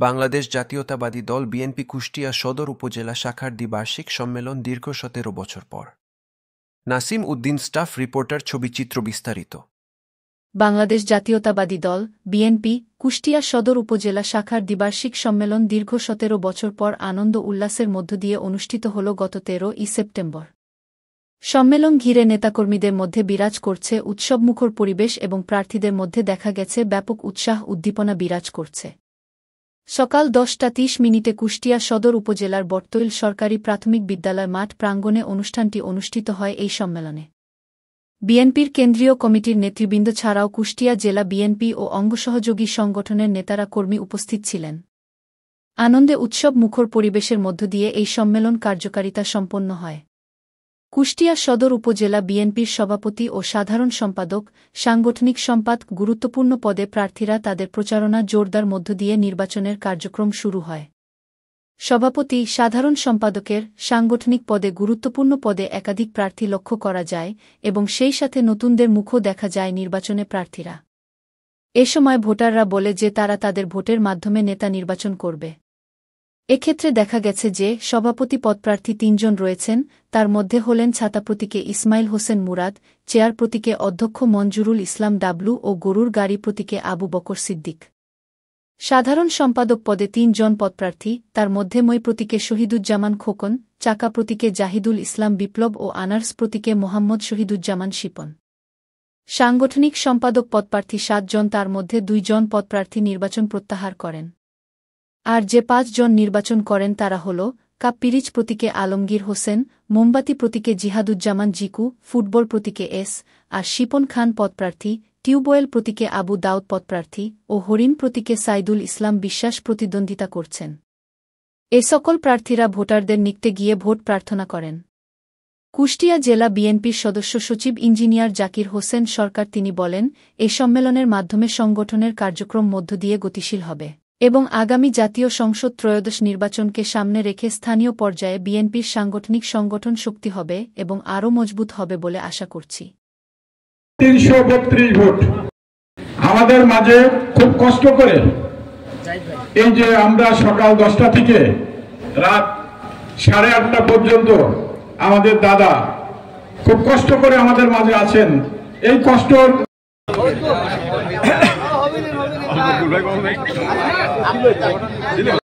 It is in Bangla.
বাংলাদেশ জাতীয়তাবাদী দল বিএনপি কুষ্টিয়া সদর উপজেলা শাখার দ্বিবার্ষিক সম্মেলন দীর্ঘ ১৭ বছর পর। নাসিম উদ্দিন, স্টাফ রিপোর্টার, ছবিচিত্র বিস্তারিত। বাংলাদেশ জাতীয়তাবাদী দল বিএনপি কুষ্টিয়া সদর উপজেলা শাখার দ্বিবার্ষিক সম্মেলন দীর্ঘ ১৭ বছর পর আনন্দ উল্লাসের মধ্য দিয়ে অনুষ্ঠিত হল গত ১৩ই সেপ্টেম্বর। সম্মেলন ঘিরে নেতাকর্মীদের মধ্যে বিরাজ করছে উৎসবমুখর পরিবেশ এবং প্রার্থীদের মধ্যে দেখা গেছে ব্যাপক উৎসাহ উদ্দীপনা বিরাজ করছে। সকাল ১০টা ৩০ কুষ্টিয়া সদর উপজেলার বটতৈল সরকারি প্রাথমিক বিদ্যালয় মাঠ প্রাঙ্গণে অনুষ্ঠানটি অনুষ্ঠিত হয়। এই সম্মেলনে বিএনপির কেন্দ্রীয় কমিটির নেতৃবৃন্দ ছাড়াও কুষ্টিয়া জেলা বিএনপি ও অঙ্গসহযোগী সংগঠনের নেতারা কর্মী উপস্থিত ছিলেন। আনন্দে উৎসব মুখর পরিবেশের মধ্য দিয়ে এই সম্মেলন কার্যকারিতা সম্পন্ন হয়। কুষ্টিয়া সদর উপজেলা বিএনপির সভাপতি ও সাধারণ সম্পাদক, সাংগঠনিক সম্পাদক গুরুত্বপূর্ণ পদে প্রার্থীরা তাদের প্রচারণা জোরদার মধ্য দিয়ে নির্বাচনের কার্যক্রম শুরু হয়। সভাপতি, সাধারণ সম্পাদকের সাংগঠনিক পদে গুরুত্বপূর্ণ পদে একাধিক প্রার্থী লক্ষ্য করা যায় এবং সেই সাথে নতুনদের মুখও দেখা যায় নির্বাচনে প্রার্থীরা। এ সময় ভোটাররা বলে যে তারা তাদের ভোটের মাধ্যমে নেতা নির্বাচন করবে। এক্ষেত্রে দেখা গেছে যে সভাপতি পদপ্রার্থী ৩ জন রয়েছেন, তার মধ্যে হলেন ছাতা প্রতীকে ইসমাইল হোসেন মুরাদ, চেয়ার প্রতীকে অধ্যক্ষ মঞ্জুরুল ইসলাম ডাবলু ও গরুর গাড়ি প্রতীকে আবু বকর সিদ্দিক। সাধারণ সম্পাদক পদে ৩ জন পদপ্রার্থী, তার মধ্যে মই প্রতীকে শহীদুজ্জামান খোকন, চাকা প্রতীকে জাহিদুল ইসলাম বিপ্লব ও আনার্স প্রতীকে মোহাম্মদ শহীদুজ্জামান শিপন। সাংগঠনিক সম্পাদক পদপ্রার্থী ৭ জন, তার মধ্যে ২ জন পদপ্রার্থী নির্বাচন প্রত্যাহার করেন। আর যে ৫ জন নির্বাচন করেন তারা হল কাপ পিরিচ প্রতীকে আলমগীর হোসেন, মোমবাতি প্রতীকে জিহাদুজ্জামান জিকু, ফুটবল প্রতীকে এস আর শিপন খান পদপ্রার্থী, টিউবওয়েল প্রতীকে আবু দাউদ পদপ্রার্থী ও হরিণ প্রতীকে সাইদুল ইসলাম বিশ্বাস প্রতিদ্বন্দ্বিতা করছেন। এ সকল প্রার্থীরা ভোটারদের নিকটে গিয়ে ভোট প্রার্থনা করেন। কুষ্টিয়া জেলা বিএনপির সদস্য সচিব ইঞ্জিনিয়ার জাকির হোসেন সরকার তিনি বলেন, এ সম্মেলনের মাধ্যমে সংগঠনের কার্যক্রম মধ্য দিয়ে গতিশীল হবে এবং আগামী জাতীয় সংসদ ত্রয়োদশ নির্বাচনকে সামনে রেখে স্থানীয় পর্যায়ে বিএনপির সাংগঠনিক সংগঠন শক্তি হবে এবং আরও মজবুত হবে বলে আশা করছি। ৩৩২ ভোট আমাদের মাঝে খুব কষ্ট করে এই যে আমরা সকাল 10টা থেকে রাত 8:30 পর্যন্ত আমাদের দাদা খুব কষ্ট করে আমাদের মাঝে আছেন। এই কষ্ট